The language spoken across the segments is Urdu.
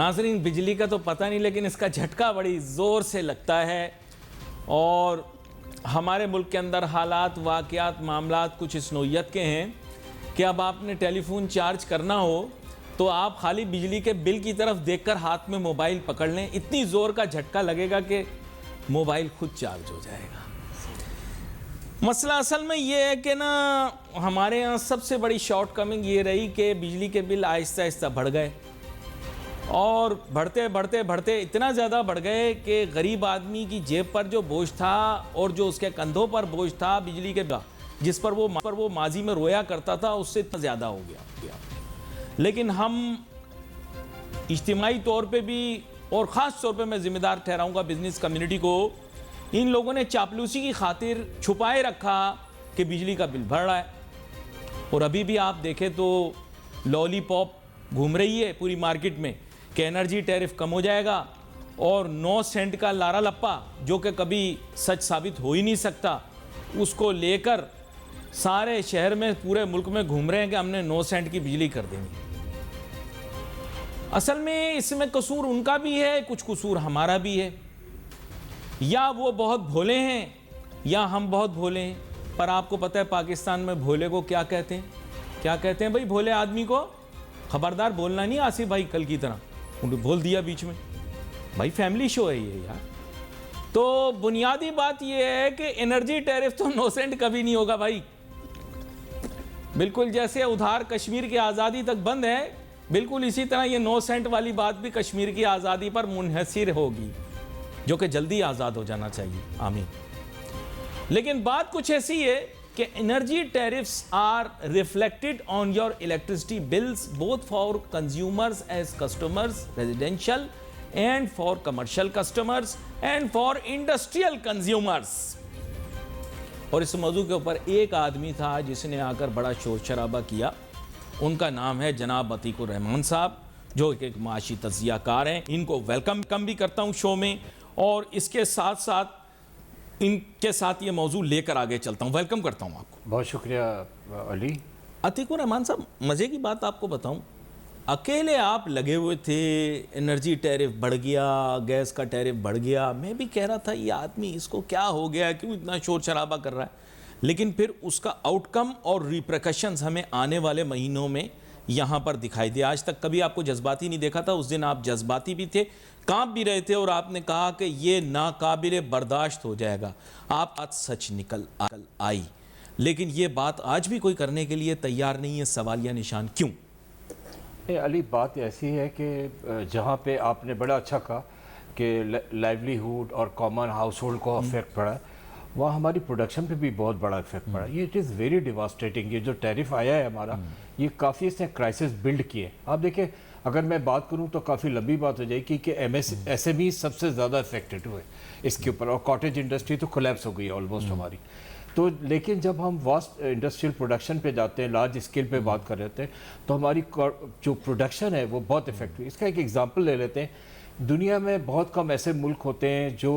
ناظرین بجلی کا تو پتہ نہیں لیکن اس کا جھٹکا بڑی زور سے لگتا ہے اور ہمارے ملک کے اندر حالات واقعات معاملات کچھ اس نوعیت کے ہیں کہ اب آپ نے ٹیلی فون چارج کرنا ہو تو آپ خالی بجلی کے بل کی طرف دیکھ کر ہاتھ میں موبائل پکڑ لیں، اتنی زور کا جھٹکا لگے گا کہ موبائل خود چارج ہو جائے گا۔ مسئلہ اصل میں یہ ہے کہ نا ہمارے ہاں سب سے بڑی شارٹ کمنگ یہ رہی کہ بجلی کے بل آہستہ آہستہ بڑھ گئے اور بڑھتے بڑھتے بڑھتے اتنا زیادہ بڑھ گئے کہ غریب آدمی کی جیب پر جو بوجھ تھا اور جو اس کے کندھوں پر بوجھ تھا بجلی کے جس پر وہ ماضی میں رویا کرتا تھا اس سے اتنا زیادہ ہو گیا۔ لیکن ہم اجتماعی طور پہ بھی اور خاص طور پہ میں ذمہ دار ٹھہراؤں گا بزنس کمیونٹی کو، ان لوگوں نے چاپلوسی کی خاطر چھپائے رکھا کہ بجلی کا بل بڑھ رہا ہے، اور ابھی بھی آپ دیکھیں تو لالی پاپ گھوم رہی ہے پوری مارکیٹ میں کہ انرجی ٹیرف کم ہو جائے گا، اور 9 سینٹ کا لارا لپا جو کہ کبھی سچ ثابت ہو ہی نہیں سکتا اس کو لے کر سارے شہر میں پورے ملک میں گھوم رہے ہیں کہ ہم نے 9 سینٹ کی بجلی کر دیں گے۔ اصل میں اس میں قصور ان کا بھی ہے، کچھ قصور ہمارا بھی ہے، یا وہ بہت بھولے ہیں یا ہم بہت بھولے ہیں۔ پر آپ کو پتہ ہے پاکستان میں بھولے کو کیا کہتے ہیں؟ کیا کہتے ہیں بھائی بھولے آدمی کو؟ خبردار بولنا نہیں آصف بھائی کل کی طرح انہوں نے بول دیا بیچ میں، بھائی فیملی شو ہے یہ یار۔ تو بنیادی بات یہ ہے کہ انرجی ٹیرف تو 9 سینٹ کبھی نہیں ہوگا بھائی، بالکل جیسے ادھار کشمیر کی آزادی تک بند ہے بالکل اسی طرح یہ 9 سینٹ والی بات بھی کشمیر کی آزادی پر منحصر ہوگی، جو کہ جلدی آزاد ہو جانا چاہیے، آمین۔ لیکن بات کچھ ایسی ہے کہ energy tariffs are reflected on your electricity bills both for consumers as customers residential and for commercial customers and for industrial consumers. اور اس موضوع کے اوپر ایک آدمی تھا جس نے آ کر بڑا شور شرابہ کیا، ان کا نام ہے جناب عتیق الرحمان صاحب جو ایک معاشی تجزیہ کار ہیں۔ ان کو ویلکم بھی کرتا ہوں شو میں، اور اس کے ساتھ ساتھ ان کے ساتھ یہ موضوع لے کر آگے چلتا ہوں۔ ویلکم کرتا ہوں آپ کو۔ بہت شکریہ علی۔ عتیق الرحمان صاحب مزے کی بات آپ کو بتاؤں، اکیلے آپ لگے ہوئے تھے، انرجی ٹیرف بڑھ گیا، گیس کا ٹیرف بڑھ گیا، میں بھی کہہ رہا تھا یہ آدمی اس کو کیا ہو گیا، کیوں اتنا شور شرابہ کر رہا ہے، لیکن پھر اس کا آؤٹ کم اور ریپریکشنز ہمیں آنے والے مہینوں میں یہاں پر دکھائی دیا۔ آج تک کبھی آپ کو جذباتی نہیں دیکھا تھا، اس دن آپ جذباتی بھی تھے، کانپ بھی رہے تھے، اور آپ نے کہا کہ یہ ناقابل برداشت ہو جائے گا۔ آپ آج سچ نکل آئی، لیکن یہ بات آج بھی کوئی کرنے کے لیے تیار نہیں ہے، سوالیہ نشان کیوں؟ علی بات ایسی ہے کہ جہاں پہ آپ نے بڑا اچھا کہا کہ لائیولی ہوڈ اور کامن ہاؤس ہولڈ کو افیکٹ پڑا، وہاں ہماری پروڈکشن پہ بھی بہت بڑا افیکٹ پڑا۔ یہ اٹ از ویری ڈیواسٹیٹنگ۔ یہ جو ٹیرف آیا ہے ہمارا، یہ کافی اس نے کرائسس بلڈ کیے۔ آپ دیکھیں اگر میں بات کروں تو کافی لمبی بات ہو جائے گی کہ ایس ایم ای سب سے زیادہ افیکٹڈ ہوئے اس کے اوپر، اور کاٹیج انڈسٹری تو کولیپس ہو گئی ہے آلموسٹ ہماری۔ تو لیکن جب ہم واسٹ انڈسٹریل پروڈکشن پہ جاتے ہیں، لارج اسکیل پہ بات کر رہے ہیں، تو ہماری جو پروڈکشن ہے وہ بہت افیکٹ ہوئی۔ اس کا ایک ایگزامپل لے لیتے ہیں، دنیا میں بہت کم ایسے ملک ہوتے ہیں جو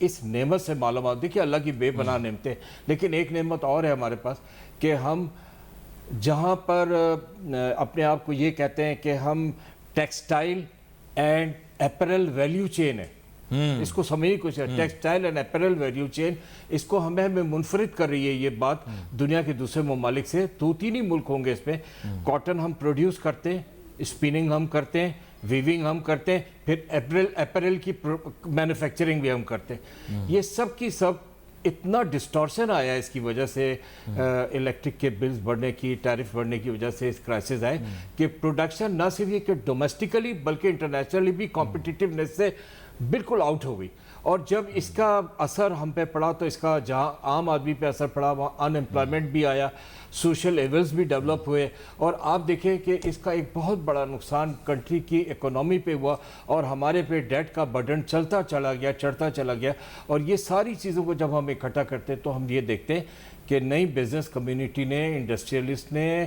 اس نعمت سے مالا مال، دیکھیے اللہ کی بے پناہ نعمتیں، لیکن ایک نعمت اور ہے ہمارے پاس کہ ہم جہاں پر اپنے آپ کو یہ کہتے ہیں کہ ہم textile and apparel value chain ہے، اس کو سمجھیں کچھ ہے، textile and apparel value chain, اس کو ہمیں منفرد کر رہی ہے یہ بات دنیا کے دوسرے ممالک سے۔ 2-3 ہی ملک ہوں گے اس میں۔ کاٹن ہم پروڈیوس کرتے ہیں، اسپیننگ ہم کرتے ہیں، ویونگ ہم کرتے ہیں، پھر اپیرل کی مینوفیکچرنگ بھی ہم کرتے ہیں۔ یہ سب کی سب اتنا ڈسٹورشن آیا اس کی وجہ سے، الیکٹرک کے بلز بڑھنے کی، ٹیرف بڑھنے کی وجہ سے اس کرائسس آئے کہ پروڈکشن نہ صرف یہ کہ ڈومیسٹیکلی بلکہ انٹرنیشنلی بھی کمپٹیٹیونیس سے بالکل آؤٹ ہو گئی۔ اور جب اس کا اثر ہم پہ پڑا تو اس کا جہاں عام آدمی پہ اثر پڑا وہاں ان امپلائمنٹ بھی آیا، سوشل ایونٹس بھی ڈیولپ ہوئے، اور آپ دیکھیں کہ اس کا ایک بہت بڑا نقصان کنٹری کی اکانومی پہ ہوا، اور ہمارے پہ ڈیٹ کا برڈن چڑھتا چلا گیا۔ اور یہ ساری چیزوں کو جب ہم اکٹھا کرتے ہیں تو ہم یہ دیکھتے ہیں کہ نئی بزنس کمیونٹی نے، انڈسٹریلسٹ نے،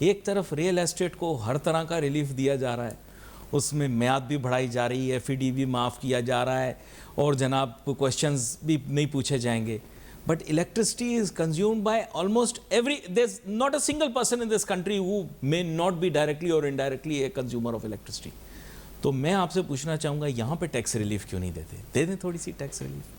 ایک طرف ریئل اسٹیٹ کو ہر طرح کا ریلیف دیا جا رہا ہے, اس میں میعاد بھی بڑھائی جا رہی ہے, FED بھی معاف کیا جا رہا ہے, اور جناب کوشچنز بھی نہیں پوچھے جائیں گے. But electricity is consumed by almost there's not a single person in this country who may not be directly or indirectly a consumer of electricity. تو میں آپ سے پوچھنا چاہوں گا یہاں پہ ٹیکس ریلیف کیوں نہیں دیتے؟ دے دیں تھوڑی سی ٹیکس ریلیف.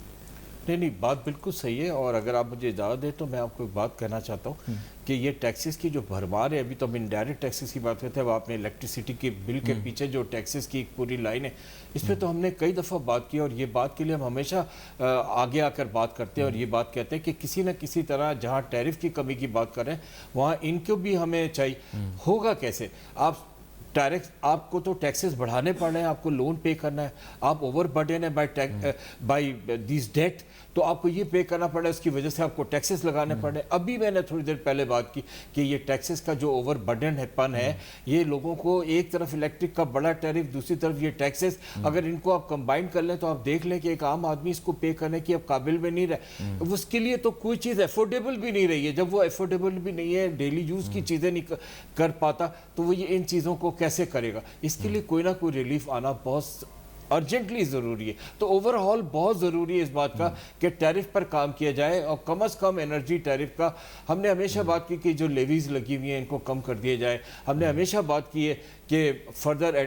نہیں بات بالکل صحیح ہے, اور اگر آپ مجھے اجازت دیں تو میں آپ کو ایک بات کہنا چاہتا ہوں کہ یہ ٹیکسز کی جو بھرمار ہے, ابھی تو ہم انڈائریکٹ ٹیکسز کی بات کرتے ہیں, اب آپ نے الیکٹریسٹی کے بل کے پیچھے جو ٹیکسز کی ایک پوری لائن ہے, اس پہ تو ہم نے کئی دفعہ بات کی, اور یہ بات کے لیے ہم ہمیشہ آگے آ کر بات کرتے ہیں, اور یہ بات کہتے ہیں کہ کسی نہ کسی طرح جہاں ٹیرف کی کمی کی بات کر رہے ہیں وہاں ان کو بھی ہمیں چاہیے. ہوگا کیسے؟ آپ کو تو ٹیکسز بڑھانے پڑ رہے ہیں, آپ کو لون پے کرنا ہے, آپ اوور برڈن ہے بائی دیز ڈیٹ, تو آپ کو یہ پے کرنا پڑ رہا ہے, اس کی وجہ سے آپ کو ٹیکسز لگانے پڑ رہے ہیں. ابھی میں نے تھوڑی دیر پہلے بات کی کہ یہ ٹیکسز کا جو اوور برڈن ہے یہ لوگوں کو, ایک طرف الیکٹرک کا بڑا ٹیرف, دوسری طرف یہ ٹیکسز, اگر ان کو آپ کمبائن کر لیں تو آپ دیکھ لیں کہ ایک عام آدمی اس کو پے کرنے کی اب قابل بھی نہیں رہے, اس کے لیے تو کوئی چیز افورڈیبل بھی نہیں رہی ہے. جب وہ افورڈیبل بھی نہیں ہے, ڈیلی یوز کی چیزیں نہیں کر پاتا, تو وہ یہ ان چیزوں کو کیسے کرے گا؟ اس کے لیے کوئی نہ کوئی ریلیف آنا بہت ارجنٹلی ضروری ہے. تو اوور آل بہت ضروری ہے اس بات کا کہ ٹیرف پر کام کیا جائے, اور کم از کم انرجی ٹیرف کا ہم نے ہمیشہ بات کی کہ جو لیویز لگی ہوئی ہیں ان کو کم کر دیا جائے. ہم نے ہمیشہ بات کی ہے کہ فردر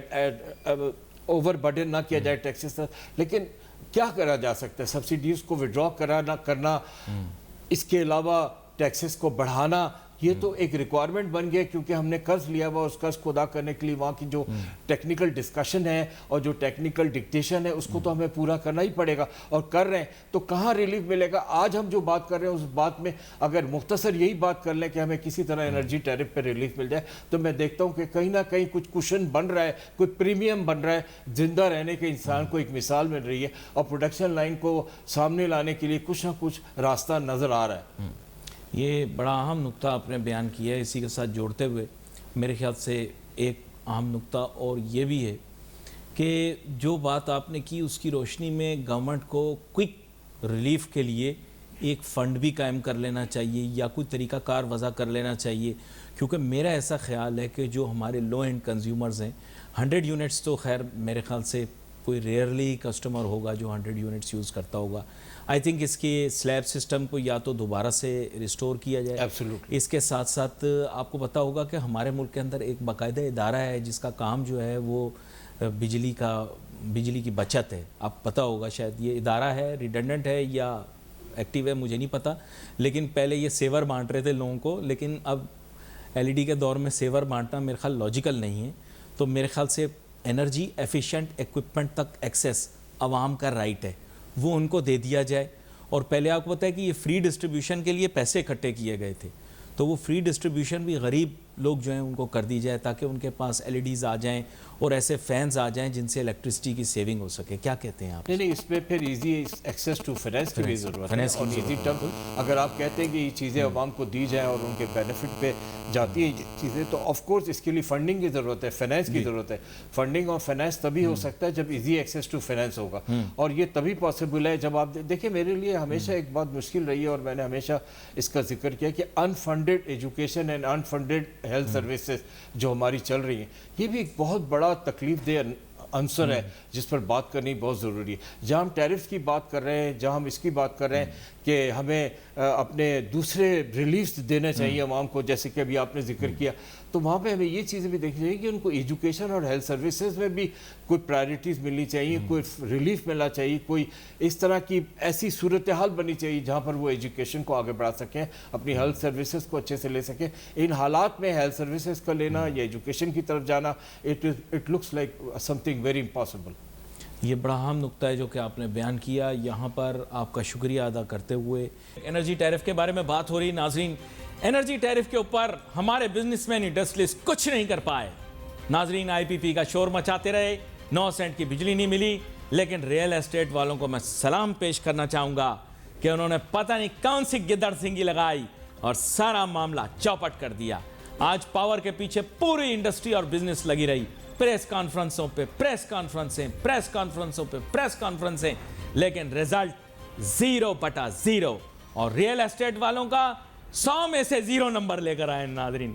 اوور برڈن نہ کیا جائے ٹیکسز پر, لیکن کیا کرا جا سکتا ہے؟ سبسڈیز کو وڈرا کرنا, اس کے علاوہ ٹیکسز کو بڑھانا, یہ تو ایک ریکوائرمنٹ بن گیا, کیونکہ ہم نے قرض لیا ہوا, اس قرض کو ادا کرنے کے لیے وہاں کی جو ٹیکنیکل ڈسکشن ہے اور جو ٹیکنیکل ڈکٹیشن ہے اس کو تو ہمیں پورا کرنا ہی پڑے گا, اور کر رہے ہیں. تو کہاں ریلیف ملے گا؟ آج ہم جو بات کر رہے ہیں اس بات میں اگر مختصر یہی بات کر لیں کہ ہمیں کسی طرح انرجی ٹیرف پہ ریلیف مل جائے, تو میں دیکھتا ہوں کہ کہیں نہ کہیں کچھ کوشن بن رہا ہے, کوئی پریمیم بن رہا ہے, زندہ رہنے کے انسان کو ایک مثال مل رہی ہے, اور پروڈکشن لائن کو سامنے لانے کے لیے کچھ نہ کچھ راستہ نظر آ رہا ہے. یہ بڑا اہم نقطہ آپ نے بیان کیا ہے. اسی کے ساتھ جوڑتے ہوئے میرے خیال سے ایک اہم نقطہ اور یہ بھی ہے کہ جو بات آپ نے کی اس کی روشنی میں گورنمنٹ کو کوئک ریلیف کے لیے ایک فنڈ بھی قائم کر لینا چاہیے, یا کوئی طریقہ کار وضع کر لینا چاہیے. کیونکہ میرا ایسا خیال ہے کہ جو ہمارے لو اینڈ کنزیومرز ہیں, 100 یونٹس تو خیر میرے خیال سے کوئی ریئرلی کسٹمر ہوگا جو 100 یونٹس یوز کرتا ہوگا. آئی تھنک اس کے سلیب سسٹم کو یا تو دوبارہ سے ریسٹور کیا جائے. Absolutely. اس کے ساتھ ساتھ آپ کو پتہ ہوگا کہ ہمارے ملک کے اندر ایک باقاعدہ ادارہ ہے جس کا کام جو ہے وہ بجلی کی بچت ہے. آپ پتہ ہوگا شاید یہ ادارہ ہے, ریڈنڈنٹ ہے یا ایکٹیو ہے مجھے نہیں پتہ, لیکن پہلے یہ سیور بانٹ رہے تھے لوگوں کو, لیکن اب LED کے دور میں سیور بانٹنا میرے خیال لاجیکل نہیں ہے. تو میرے خیال سے انرجی ایفیشینٹ ایکوپمنٹ تک ایکسیس عوام کا رائٹ ہے, وہ ان کو دے دیا جائے. اور پہلے آپ کو پتہ ہے کہ یہ فری ڈسٹریبیوشن کے لیے پیسے اکٹھے کیے گئے تھے, تو وہ فری ڈسٹریبیوشن بھی غریب لوگ جو ہیں ان کو کر دی جائے تاکہ ان کے پاس LEDs آ جائیں اور ایسے فینز آ جائیں جن سے الیکٹریسٹی کی سیونگ ہو سکے. کیا کہتے ہیں آپ؟ نہیں اس پہ پھر ایزی ایکسیس ٹو فائنینس کی بھی ضرورت ہے, اور ایزی ٹرم اگر آپ کہتے ہیں کہ یہ چیزیں عوام کو دی جائیں اور ان کے بینیفٹ پہ جاتی ہیں یہ چیزیں, تو آف کورس اس کے لیے فنڈنگ کی ضرورت ہے, فائنینس کی ضرورت ہے. فنڈنگ اور فائنینس تبھی ہو سکتا ہے جب ایزی ایکسیس ٹو فائنینس ہوگا, اور یہ تبھی پاسبل ہے جب آپ دیکھیں. میرے لیے ہمیشہ ایک بات مشکل رہی ہے اور میں نے ہمیشہ اس کا ذکر کیا کہ انفنڈڈ ایجوکیشن اینڈ انفنڈڈ ہیلتھ سروسز جو ہماری چل رہی ہیں, یہ بھی ایک بہت بڑا تکلیف دہ عنصر ہے جس پر بات کرنی بہت ضروری ہے. جہاں ہم ٹیرف کی بات کر رہے ہیں, جہاں ہم اس کی بات کر رہے ہیں کہ ہمیں اپنے دوسرے ریلیفز دینے چاہیے عوام کو, جیسے کہ ابھی آپ نے ذکر کیا, تو وہاں پہ ہمیں یہ چیزیں بھی دیکھنی چاہیے کہ ان کو ایجوکیشن اور ہیلتھ سروسز میں بھی کوئی پرائرٹیز ملنی چاہیے, کوئی ریلیف ملنا چاہیے, کوئی اس طرح کی ایسی صورتحال بنی چاہیے جہاں پر وہ ایجوکیشن کو آگے بڑھا سکیں, اپنی ہیلتھ سروسز کو اچھے سے لے سکیں. ان حالات میں ہیلتھ سروسز کا لینا یا ایجوکیشن کی طرف جانا, it looks like some thing very impossible. یہ بڑا اہم نقطہ ہے جو کہ آپ نے بیان کیا. یہاں پر آپ کا شکریہ ادا کرتے ہوئے انرجی ٹیرف کے بارے میں بات ہو رہی. ناظرین, انرجی ٹیرف کے اوپر ہمارے بزنس مین انڈسٹریلسٹ کچھ نہیں کر پائے. ناظرین, IPP کا شور مچاتے رہے, 9 سینٹ کی بجلی نہیں ملی, لیکن ریئل اسٹیٹ والوں کو میں سلام پیش کرنا چاہوں گا کہ انہوں نے پتہ نہیں کون سی گدڑ سنگی لگائی اور سارا معاملہ چوپٹ کر دیا. آج پاور کے پیچھے پوری انڈسٹری اور بزنس لگی رہی, پریس کانفرنسوں پہ پریس کانفرنسیں, لیکن رزلٹ 0/0, اور ریئل اسٹیٹ والوں کا 100 میں سے 0 نمبر لے کر آئے. ناظرین,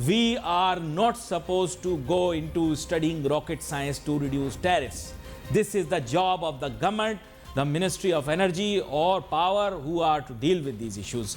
We are not supposed to go into studying rocket science to reduce tariffs. This is the job of the government, the Ministry of Energy or Power who are to deal with these issues.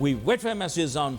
We wait for messages on